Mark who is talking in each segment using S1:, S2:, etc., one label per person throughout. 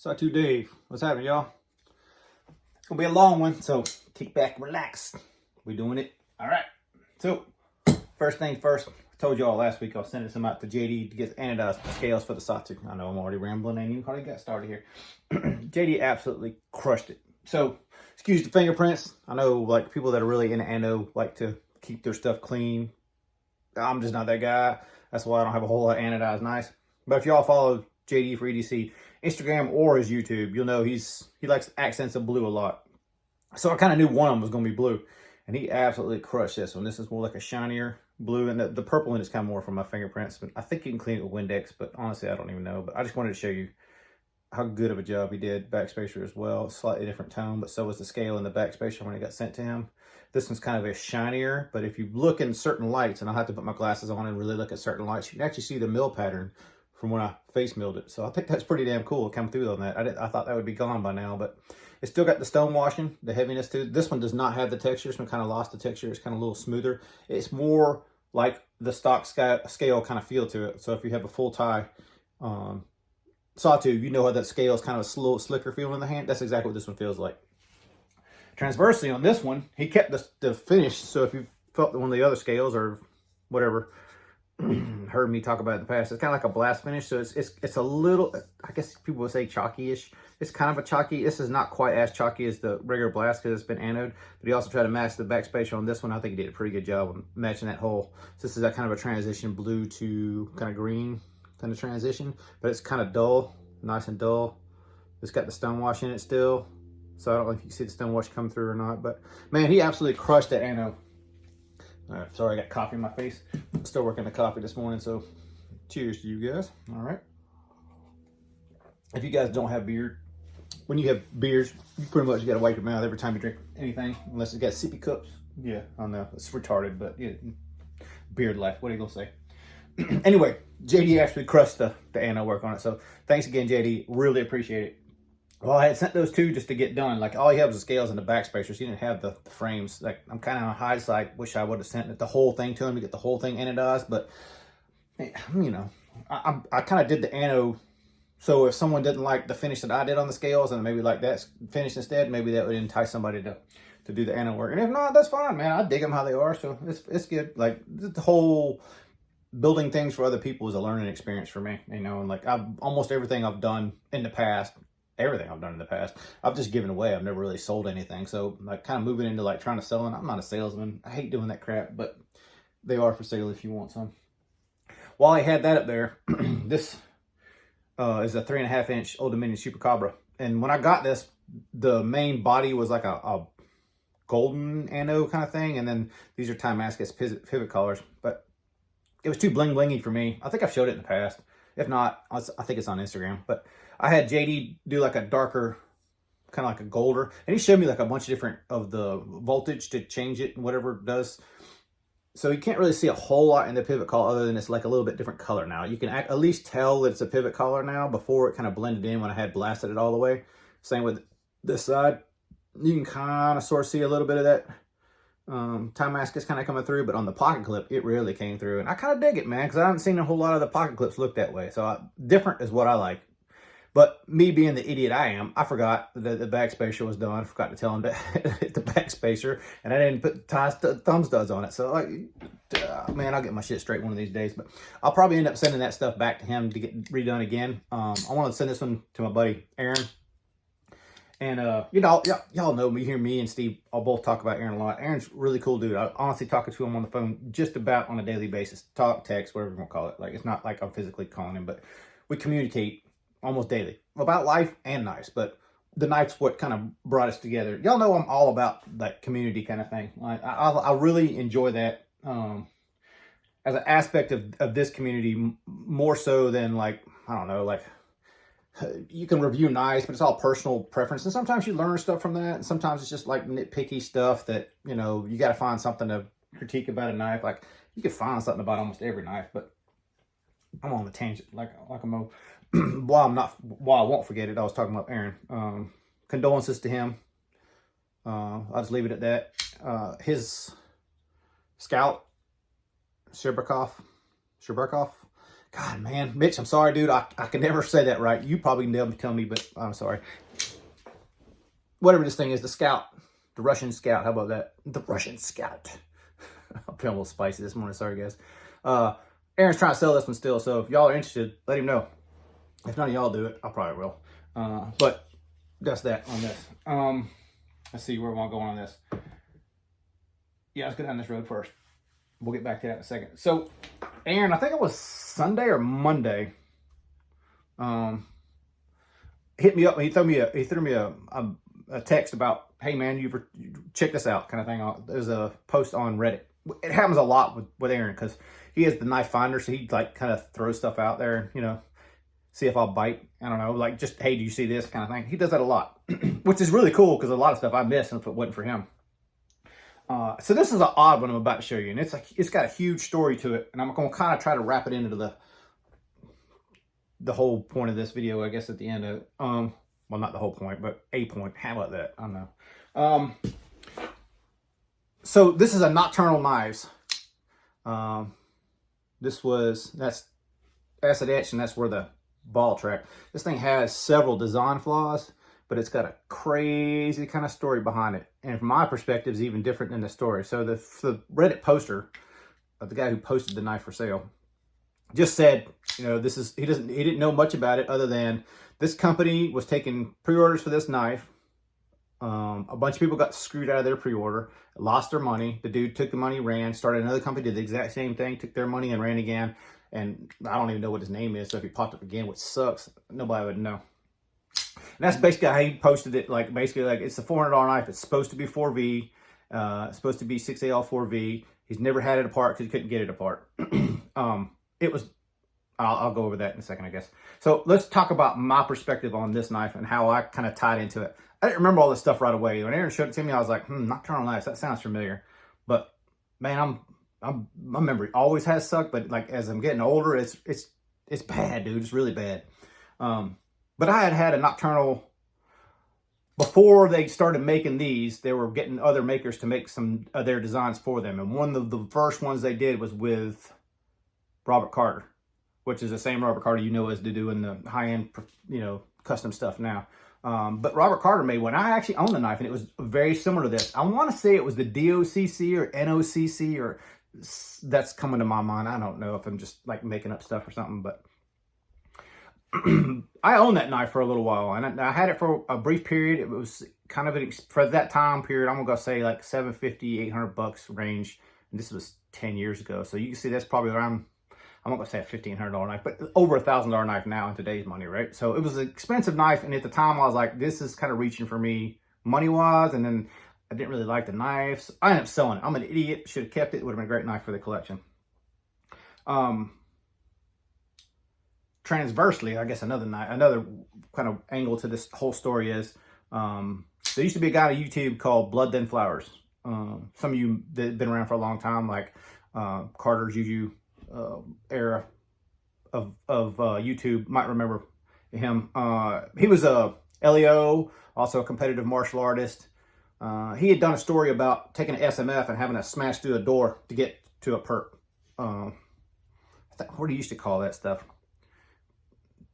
S1: Sawtooth Dave, what's happening, y'all? It's gonna be a long one, so kick back, relax. We doing it. All right. So, first thing first, I told y'all last week I was sending some out to JD to get anodized scales for the Sawtooth. I know I'm already rambling and you already got started here. JD absolutely crushed it. So, excuse the fingerprints. I know like people that are really into ano like to keep their stuff clean. I'm just not that guy. That's why I don't have a whole lot of anodized nice. But if y'all follow JD for EDC Instagram or his YouTube, you'll know he likes accents of blue a lot. So I kind of knew one of them was going to be blue, and he absolutely crushed this one. This is more like a shinier blue, and the purple one is kind of more from my fingerprints. But I think you can clean it with Windex, but honestly, I don't even know. But I just wanted to show you how good of a job he did. Backspacer as well, slightly different tone, but so was the scale in the backspacer when it got sent to him. This one's kind of a shinier, but if you look in certain lights, and I'll have to put my glasses on and really look at certain lights, you can actually see the mill pattern from when I face milled it. So I think that's pretty damn cool. Come through on that. I thought that would be gone by now, but it's still got the stone washing, the heaviness to it. This one does not have the texture. This one kind of lost the texture. It's kind of a little smoother. It's more like the stock scale kind of feel to it. So if you have a full tie sawtooth, you know how that scale is kind of a slow, slicker feel in the hand. That's exactly what this one feels like. Transversely on this one, he kept the finish. So if you felt one of the other scales or whatever, heard me talk about it in the past, it's kind of like a blast finish. So it's a little, I guess people would say chalky-ish. It's kind of a chalky. This is not quite as chalky as the regular blast because it's been anode, but he also tried to match the backspacer on this one. I think he did a pretty good job on matching that hole. So this is that kind of a transition blue to kind of green kind of transition, but it's kind of dull, nice and dull. It's got the stone wash in it still. So I don't know if you can see the stone wash come through or not, but man, he absolutely crushed that anode. All right, sorry, I got coffee in my face. I'm still working the coffee this morning, so cheers to you guys. All right. If you guys don't have beard, when you have beers, you pretty much got to wipe your mouth every time you drink anything, unless it's got sippy cups. Yeah, I know, it's retarded, but yeah, beard life, what are you going to say? Anyway, JD actually crushed the ano work on it, so thanks again, JD. Really appreciate it. Well, I had sent those two just to get done. Like, all he had was the scales and the backspacers. He didn't have the frames. Like, I'm kind of on hindsight. Wish I would have sent the whole thing to him to get the whole thing anodized. But, you know, I kind of did the ano. So if someone didn't like the finish that I did on the scales and maybe like that finish instead, maybe that would entice somebody to do the ano work. And if not, that's fine, man. I dig them how they are. So it's good. Like, the whole building things for other people is a learning experience for me. You know, and like almost everything I've done in the past, I've just given away. I've never really sold anything. So like kind of moving into like trying to sell, and I'm not a salesman. I hate doing that crap, but they are for sale if you want some. While I had that up there, this is a 3.5 inch Old Dominion Super Cobra. And when I got this, the main body was like a golden ano kind of thing. And then these are Time Mascus pivot collars, but it was too bling blingy for me. I think I've showed it in the past. If not, I think it's on Instagram, but I had JD do like a darker, kind of like a golder, and he showed me like a bunch of different of the voltage to change it and whatever it does. So you can't really see a whole lot in the pivot collar other than it's like a little bit different color now. You can at least tell that it's a pivot collar now. Before it kind of blended in when I had blasted it all the way. Same with this side. You can kind of sort of see a little bit of that Time Mascus kind of coming through, but on the pocket clip, it really came through. And I kind of dig it, man, because I haven't seen a whole lot of the pocket clips look that way. So different is what I like. But me being the idiot I am, I forgot that the backspacer was done. I forgot to tell him to hit the backspacer, and I didn't put thumb studs on it. So, like, man, I'll get my shit straight one of these days. But I'll probably end up sending that stuff back to him to get redone again. I want to send this one to my buddy Aaron. And, you know, y'all know me, hear me and Steve, I'll both talk about Aaron a lot. Aaron's a really cool dude. I honestly talking to him on the phone just about on a daily basis. Talk, text, whatever you want to call it. Like, it's not like I'm physically calling him, but we communicate almost daily about life and knives. But the knife's what kind of brought us together. Y'all know I'm all about that community kind of thing. Like, I really enjoy that as an aspect of this community more so than, like, I don't know, like, you can review knives, but it's all personal preference. And sometimes you learn stuff from that. And sometimes it's just like nitpicky stuff that, you know, you got to find something to critique about a knife. Like, you can find something about almost every knife, but I'm on the tangent. Like I'm while I won't forget it, I was talking about Aaron. Condolences to him. I'll just leave it at that. His scout, Sherbarkov, God, man. Mitch, I'm sorry, dude. I can never say that right. You probably can never tell me, but I'm sorry. Whatever this thing is, the Scout. The Russian Scout. How about that? The Russian Scout. I'm feeling a little spicy this morning. Sorry, guys. Aaron's trying to sell this one still, so if y'all are interested, let him know. If none of y'all do it, I probably will. But that's that on this. Let's see where we want to go on this. Yeah, let's go down this road first. We'll get back to that in a second. So, Aaron, I think it was Sunday or Monday, hit me up and he threw me a text about, hey man, you check this out, kind of thing. There's a post on Reddit. It happens a lot with Aaron because he is the knife finder, so he like kind of throws stuff out there, you know, see if I'll bite. I don't know, like just, hey, do you see this kind of thing? He does that a lot, which is really cool because a lot of stuff I miss if it wasn't for him. So this is an odd one I'm about to show you, and it's got a huge story to it, and I'm going to kind of try to wrap it into the whole point of this video, I guess, at the end of it. Well, not the whole point, but a point. How about that? I don't know. So this is a Nocturnal Knives. That's acid etch, and that's where the ball track. This thing has several design flaws, but it's got a crazy kind of story behind it. And from my perspective, is even different than the story. So the Reddit poster, the guy who posted the knife for sale, just said, you know, he didn't know much about it other than this company was taking pre-orders for this knife. A bunch of people got screwed out of their pre-order, lost their money. The dude took the money, ran, started another company, did the exact same thing, took their money and ran again. And I don't even know what his name is. So if he popped up again, which sucks, nobody would know. And that's basically how he posted it. Like basically, like it's a $400 knife. It's supposed to be 4V. It's supposed to be 6AL 4V. He's never had it apart because he couldn't get it apart. It was. I'll go over that in a second, I guess. So let's talk about my perspective on this knife and how I kind of tied into it. I didn't remember all this stuff right away. When Aaron showed it to me, I was like, Nocturnal Knives. That sounds familiar. But man, my memory always has sucked. But like as I'm getting older, it's bad, dude. It's really bad. But I had a Nocturnal before they started making these. They were getting other makers to make some of their designs for them. And one of the first ones they did was with Robert Carter, which is the same Robert Carter you know as to do in the high-end, you know, custom stuff now. But Robert Carter made one. I actually own the knife, and it was very similar to this. I want to say it was the DOCC or NOCC, or that's coming to my mind. I don't know if I'm just like making up stuff or something, but I owned that knife for a little while, and I had it for a brief period. It was kind of for that time period, I'm gonna say like $750, $800 range, and this was 10 years ago. So you can see that's probably around, I'm not gonna say a $1,500 knife, but over $1,000 knife now in today's money, right? So it was an expensive knife, and at the time I was like, this is kind of reaching for me money-wise, and then I didn't really like the knives. I ended up selling it. I'm an idiot. Should have kept it. It would have been a great knife for the collection. Transversely, I guess another kind of angle to this whole story is there used to be a guy on YouTube called Blood Then Flowers. Some of you that have been around for a long time, like Carter Juju era of YouTube, might remember him. He was a LEO, also a competitive martial artist. He had done a story about taking an SMF and having to smash through a door to get to a perp. What do you used to call that stuff?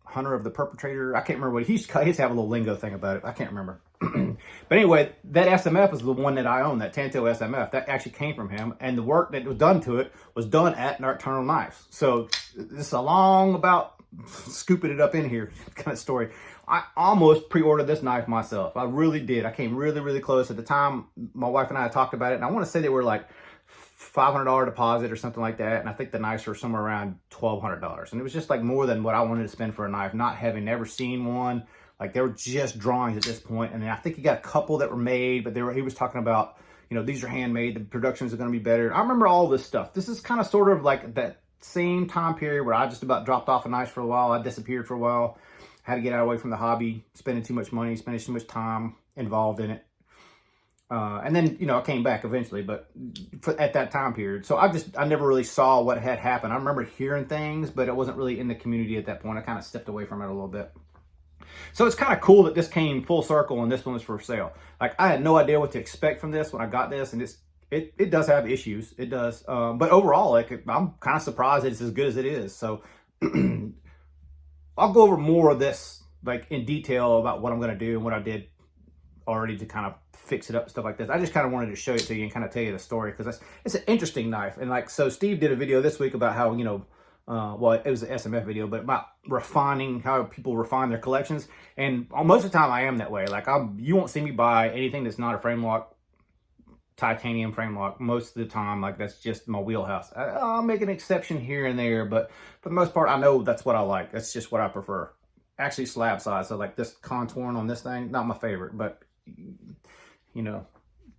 S1: Hunter of the perpetrator. I can't remember what he used to call. He used to have a little lingo thing about it. I can't remember. But anyway, that SMF was the one that I own, that Tanto SMF. That actually came from him. And the work that was done to it was done at Nocturnal Knives. So this is a long about scooping it up in here kind of story. I almost pre-ordered this knife myself. I really did. I came really, really close. At the time, my wife and I talked about it. And I want to say they were like $500 deposit or something like that, and I think the knives were somewhere around $1,200, and it was just like more than what I wanted to spend for a knife, not having never seen one. Like they were just drawings at this point, and then I think he got a couple that were made, but he was talking about, you know, these are handmade, the productions are going to be better. I remember all this stuff. This is kind of sort of like that same time period where I just about dropped off a knife for a while. I disappeared for a while, had to get away from the hobby, spending too much money, spending too much time involved in it. And then, you know, I came back eventually, but at that time period. So I never really saw what had happened. I remember hearing things, but it wasn't really in the community at that point. I kind of stepped away from it a little bit. So it's kind of cool that this came full circle and this one was for sale. Like I had no idea what to expect from this when I got this, and it does have issues. It does. But overall, like I'm kind of surprised that it's as good as it is. So I'll go over more of this like in detail about what I'm going to do and what I did already to kind of fix it up and stuff like this. I just kind of wanted to show it to you and kind of tell you the story because it's an interesting knife. And like, so Steve did a video this week about how, you know, well, it was an SMF video, but about refining, how people refine their collections. And most of the time I am that way. Like you won't see me buy anything that's not a frame lock, titanium frame lock. Most of the time, like that's just my wheelhouse. I'll make an exception here and there, but for the most part, I know that's what I like. That's just what I prefer. Actually slab size. So like this contouring on this thing, not my favorite, but you know,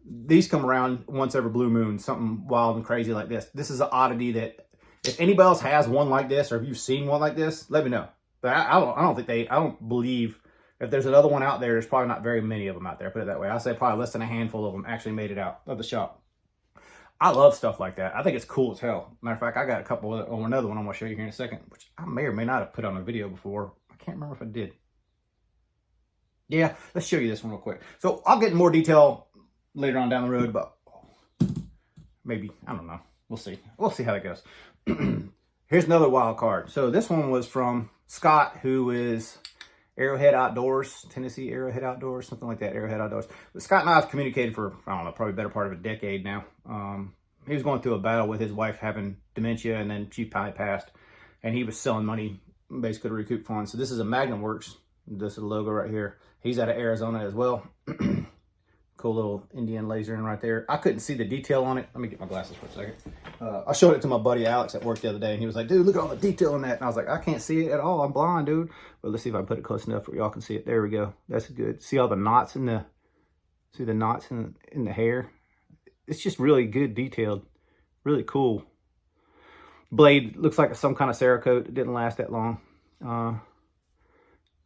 S1: these come around once every blue moon, something wild and crazy like this. This is an oddity that if anybody else has one like this, or if you've seen one like this, let me know. But I don't believe if there's another one out there, there's probably not very many of them out there, put it that way. I'll say probably less than a handful of them actually made it out of the shop. I love stuff like that. I think it's cool as hell. Matter of fact, I got a couple of, or another one I'm gonna show you here in a second, which I may or may not have put on a video before. I can't remember if I did. Yeah, let's show you this one real quick. So I'll get in more detail later on down the road, but maybe, I don't know. We'll see. We'll see how that goes. Here's another wild card. So this one was from Scott, who is Arrowhead Outdoors, Tennessee Arrowhead Outdoors, something like that, Arrowhead Outdoors. But Scott and I have communicated for, I don't know, probably better part of a decade now. He was going through a battle with his wife having dementia, and then she finally passed, and he was selling money basically to recoup funds. So this is a Magnum Works. This is the logo right here. He's out of Arizona as well. Cool little Indian laser in right there. I couldn't see the detail on it. Let me get my glasses for a second. I showed it to my buddy Alex at work the other day, and he was like, dude, look at all the detail on that. And I was like, I can't see it at all. I'm blind, dude. But let's see if I can put it close enough where y'all can see it. There we go. That's good. See all the knots in the, see the knots in the hair? It's just really good detailed. Really cool. Blade looks like some kind of Cerakote. It didn't last that long.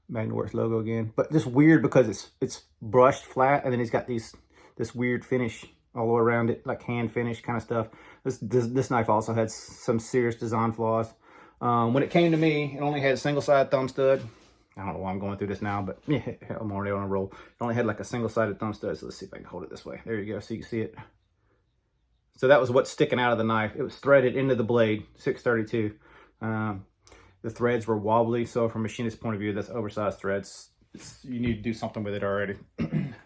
S1: Magnum Works logo again, but just weird because it's brushed flat, and then he's got this weird finish all the way around it, like hand finish kind of stuff. This knife also had some serious design flaws. When it came to me, it only had a single-sided thumb stud. I don't know why I'm going through this now, but yeah, I'm already on a roll. It only had like a single-sided thumb stud, so let's see if I can hold it this way. There you go, so you can see it. So that was what's sticking out of the knife. It was threaded into the blade, 632. The threads were wobbly, so from a machinist's point of view, that's oversized threads. You need to do something with it already.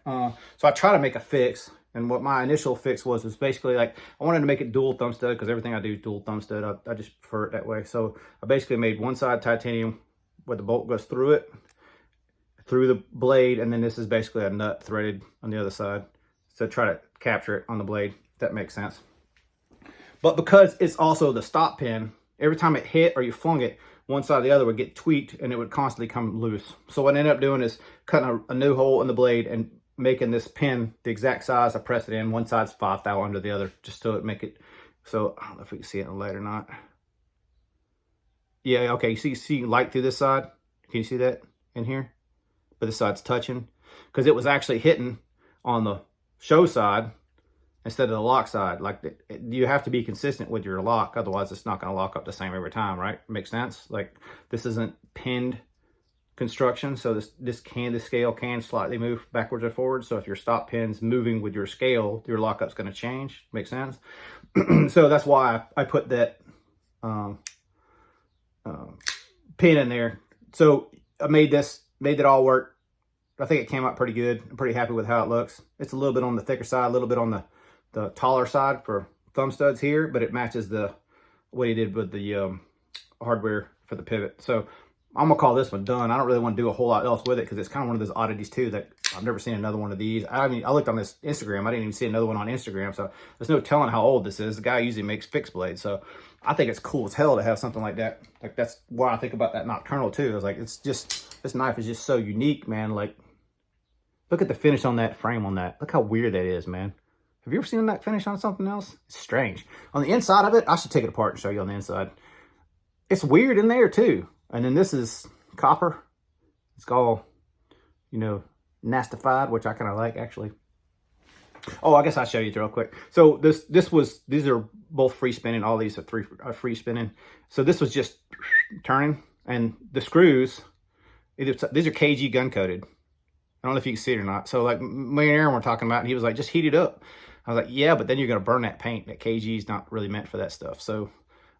S1: So I try to make a fix, and what my initial fix was basically like, I wanted to make it dual thumb stud, because everything I do is dual thumb stud. I just prefer it that way. So I basically made one side titanium where the bolt goes through it, through the blade, and then this is basically a nut threaded on the other side. So try to capture it on the blade, if that makes sense. But because it's also the stop pin, every time it hit or you flung it, one side or the other would get tweaked, and it would constantly come loose. So what I ended up doing is cutting a new hole in the blade and making this pin the exact size. I pressed it in. One side's 5 thou under the other, just so it make it. So I don't know if we can see it in the light or not. Yeah, okay. You see light through this side. Can you see that in here? But this side's touching because it was actually hitting on the show side instead of the lock side. Like, you have to be consistent with your lock, otherwise it's not going to lock up the same every time, right? Makes sense? Like, this isn't pinned construction, so this scale can slightly move backwards or forwards. So if your stop pin's moving with your scale, your lockup's going to change. Makes sense? So that's why I put that pin in there. So I made it all work. I think it came out pretty good. I'm pretty happy with how it looks. It's a little bit on the thicker side, a little bit on the taller side for thumb studs here, but it matches what he did with the hardware for the pivot. So I'm gonna call this one done. I don't really want to do a whole lot else with it because it's kind of one of those oddities too that I've never seen another one of these. I mean, I looked on this Instagram. I didn't even see another one on Instagram, so there's no telling how old this is. The guy usually makes fixed blades, so I think it's cool as hell to have something like that. Like, that's why I think about that Nocturnal too. I was like, it's just, this knife is just so unique, man. Like, look at the finish on that frame on that. Look how weird that is, man. Have you ever seen that finish on something else? It's strange. On the inside of it, I should take it apart and show you on the inside. It's weird in there too. And then this is copper. It's all, you know, nastified, which I kind of like, actually. Oh, I guess I'll show you real quick. So these are both free spinning. All these are free spinning. So this was just turning, and the screws, these are KG gun coated. I don't know if you can see it or not. So like me and Aaron were talking about, and he was like, just heat it up. I was like, yeah, but then you're going to burn that paint. That KG is not really meant for that stuff. So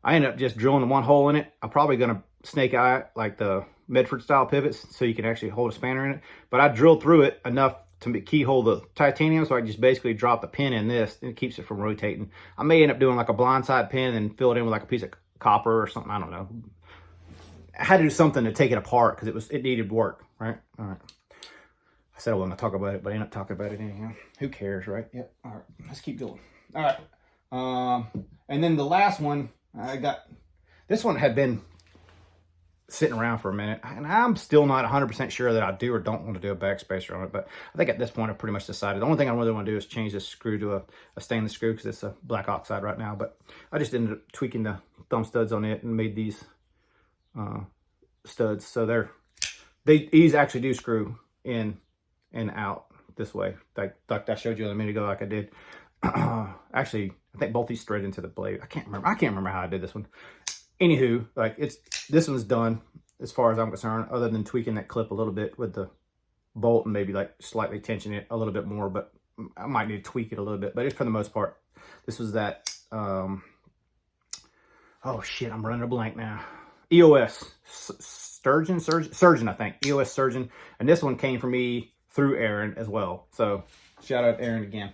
S1: I ended up just drilling one hole in it. I'm probably going to snake eye, like the Medford style pivots, so you can actually hold a spanner in it. But I drilled through it enough to keyhole the titanium, so I just basically drop the pin in this, and it keeps it from rotating. I may end up doing like a blindside pin and fill it in with like a piece of copper or something. I don't know. I had to do something to take it apart because it needed work, right? All right. I said I wasn't gonna talk about it, but I ended up talking about it anyhow. Who cares, right? Yep. All right. Let's keep going. All right. And then the last one I got. This one had been sitting around for a minute, and I'm still not 100% sure that I do or don't want to do a backspacer on it, but I think at this point I've pretty much decided. The only thing I really want to do is change this screw to a stainless screw because it's a black oxide right now, but I just ended up tweaking the thumb studs on it and made these studs, so these actually do screw in and out this way, like I showed you a minute ago, like I did. Actually, I think both these thread into the blade. I can't remember how I did this one. Anywho, like this one's done as far as I'm concerned, other than tweaking that clip a little bit with the bolt and maybe like slightly tensioning it a little bit more, but I might need to tweak it a little bit. But it's for the most part, this was that, oh shit, I'm running a blank now. EOS, Surgeon, I think. EOS Surgeon. And this one came from me through Aaron as well. So shout out Aaron again.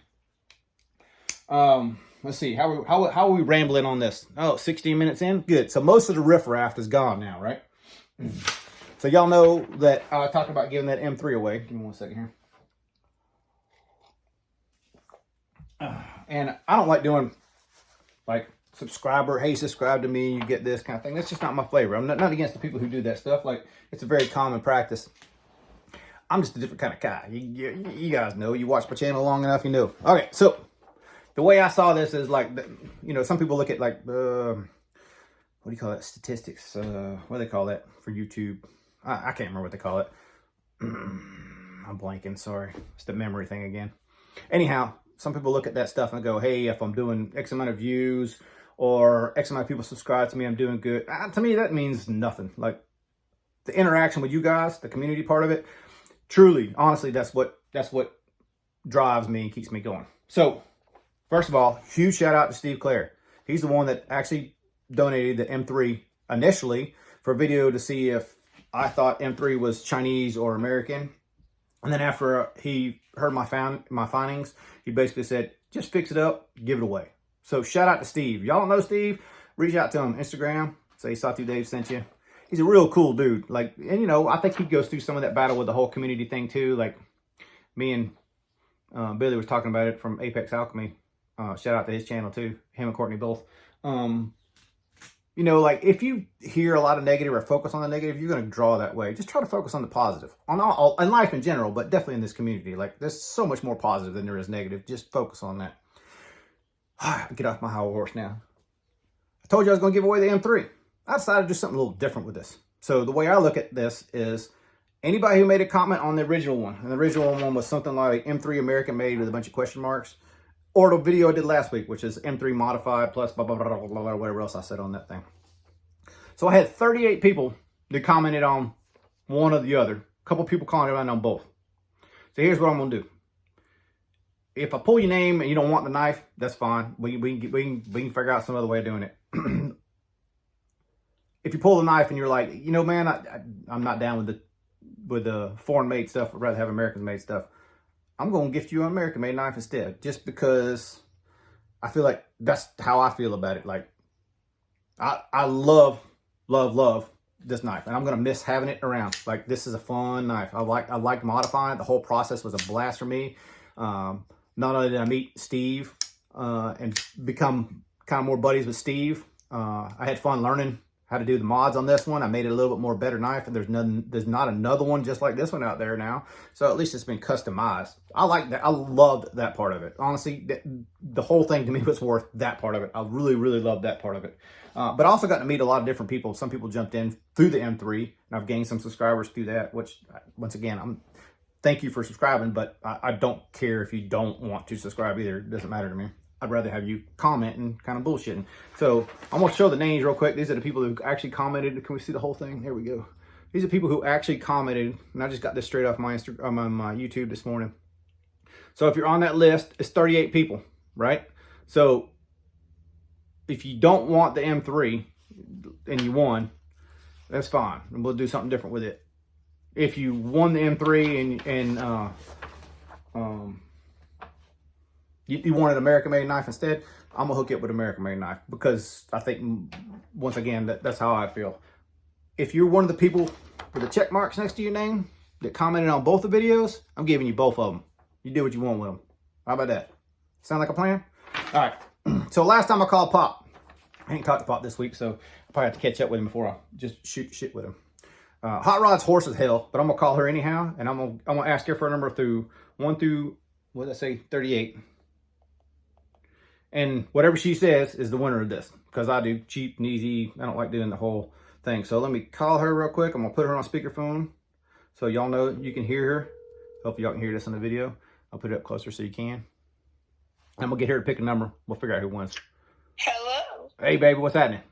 S1: Let's see, how are we rambling on this? Oh, 16 minutes in? Good. So most of the riffraff is gone now, right? So y'all know that I talked about giving that M3 away. Give me 1 second here. And I don't like doing, like, hey, subscribe to me, you get this kind of thing. That's just not my flavor. I'm not against the people who do that stuff. Like, it's a very common practice. I'm just a different kind of guy. You guys know. You watch my channel long enough, you know. Okay, so the way I saw this is like, you know, some people look at like, what do you call it? Statistics. What do they call that for YouTube? I can't remember what they call it. I'm blanking, sorry. It's the memory thing again. Anyhow, some people look at that stuff and go, hey, if I'm doing X amount of views or X amount of people subscribe to me, I'm doing good. To me, that means nothing. Like, the interaction with you guys, the community part of it, truly, honestly, that's what drives me and keeps me going. So, first of all, huge shout out to Steve Clare. He's the one that actually donated the M3 initially for a video to see if I thought M3 was Chinese or American. And then after he heard my findings, he basically said, just fix it up, give it away. So shout out to Steve. Y'all don't know Steve? Reach out to him, Instagram, say Satu Dave sent you. He's a real cool dude. Like, and you know, I think he goes through some of that battle with the whole community thing too. Like me and Billy was talking about it from Apex Alchemy. Shout out to his channel too. Him and Courtney both. You know, like if you hear a lot of negative or focus on the negative, you're going to draw that way. Just try to focus on the positive, on all in life in general, but definitely in this community. Like there's so much more positive than there is negative. Just focus on that. Get off my high horse now. I told you I was going to give away the M3. I decided to do something a little different with this. So the way I look at this is anybody who made a comment on the original one, and the original one was something like M3 American made with a bunch of question marks, or the video I did last week, which is M3 modified plus blah, blah, blah, blah, blah, whatever else I said on that thing. So I had 38 people that commented on one or the other. A couple people commented on both. So here's what I'm going to do. If I pull your name and you don't want the knife, that's fine. We can figure out some other way of doing it. If you pull the knife and you're like, you know, man, I'm not down with the foreign made stuff. I'd rather have American made stuff. I'm going to gift you an American made knife instead, just because I feel like that's how I feel about it. Like I love this knife, and I'm going to miss having it around. Like, this is a fun knife. I like modifying it. The whole process was a blast for me. Not only did I meet Steve and become kind of more buddies with Steve, I had fun learning how to do the mods on this one. I made it a little bit more better knife, and there's not another one just like this one out there now. So at least it's been customized. I like that. I loved that part of it. Honestly, the whole thing to me was worth that part of it. I really, really loved that part of it. But I also got to meet a lot of different people. Some people jumped in through the M3, and I've gained some subscribers through that, which, once again, thank you for subscribing, but I don't care if you don't want to subscribe either. It doesn't matter to me. I'd rather have you comment and kind of bullshitting. So I'm going to show the names real quick. These are the people who actually commented. Can we see the whole thing? Here we go. These are people who actually commented, and I just got this straight off my my YouTube this morning. So if you're on that list, it's 38 people, right? So if you don't want the M3 and you won, that's fine. And we'll do something different with it. If you won the M3 and you wanted American-made knife instead, I'm gonna hook you up with American-made knife, because I think, once again, that's how I feel. If you're one of the people with the check marks next to your name that commented on both the videos, I'm giving you both of them. You do what you want with them. How about that? Sound like a plan? All right. So last time I called Pop, I ain't talked to Pop this week, so I probably have to catch up with him before I just shoot shit with him. Hot Rod's hoarse as hell, but I'm gonna call her anyhow, and I'm gonna ask her for a number through 1 through, what did I say, 38. And whatever she says is the winner of this, because I do cheap and easy. I don't like doing the whole thing. So let me call her real quick. I'm gonna put her on speakerphone so y'all know you can hear her. Hopefully y'all can hear this in the video. I'll put it up closer so you can. I'm gonna get her to pick a number. We'll figure out who wins.
S2: Hello.
S1: Hey baby, what's happening?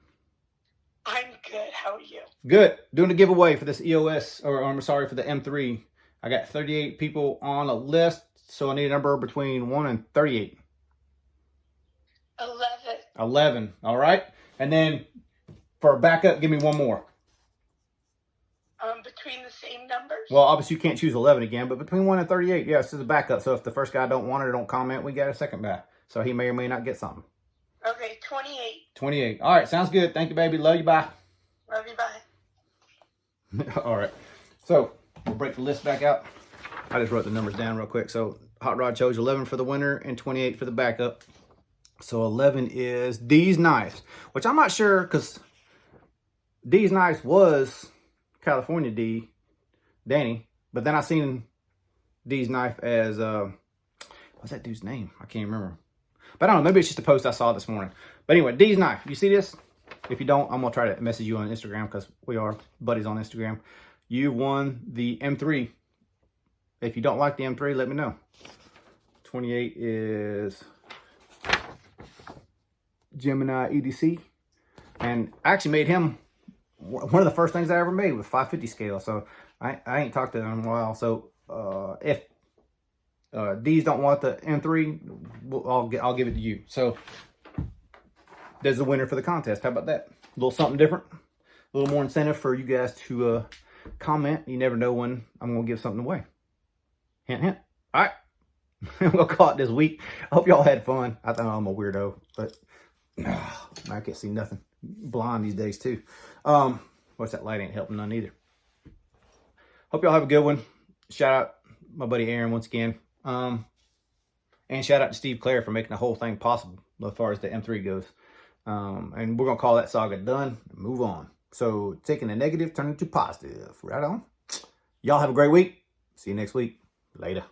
S2: I'm good. How are you?
S1: Good. Doing a giveaway for this EOS, or I'm sorry, for the M3. I got 38 people on a list, so I need a number between 1 and 38.
S2: 11.
S1: 11. All right. And then for a backup, give me one more.
S2: Between the same numbers?
S1: Well, obviously you can't choose 11 again, but between 1 and 38, yes, this is a backup. So if the first guy don't want it or don't comment, we got a second back. So he may or may not get something.
S2: Okay, 28.
S1: 28. All right, sounds good. Thank you, baby. Love you. Bye.
S2: Love you. Bye.
S1: All right. So we'll break the list back out. I just wrote the numbers down real quick. So Hot Rod chose 11 for the winner and 28 for the backup. So 11 is D's Knives, which I'm not sure, because D's Knives was California Danny, but then I seen D's Knife as what's that dude's name? I can't remember. But I don't know, maybe it's just a post I saw this morning. But anyway, D's Knife, you see this? If you don't, I'm gonna try to message you on Instagram, because we are buddies on Instagram. You won the M3. If you don't like the M3, let me know. 28 is Gemini EDC, and I actually made him one of the first things I ever made with 550 scale. So I ain't talked to him in a while. So if D's don't want the M3, I'll give it to you. So there's the winner for the contest. How about that? A little something different, a little more incentive for you guys to comment. You never know when I'm gonna give something away. Hint, hint. All right. We'll call it this week. I hope y'all had fun. I thought I'm a weirdo, but I can't see nothing. Blind these days too. What's that light ain't helping none either. Hope y'all have a good one. Shout out my buddy Aaron once again. And shout out to Steve Clare for making the whole thing possible as far as the M3 goes. And we're gonna call that saga done and move on. So taking the negative, turning to positive. Right on. Y'all have a great week. See you next week. Later.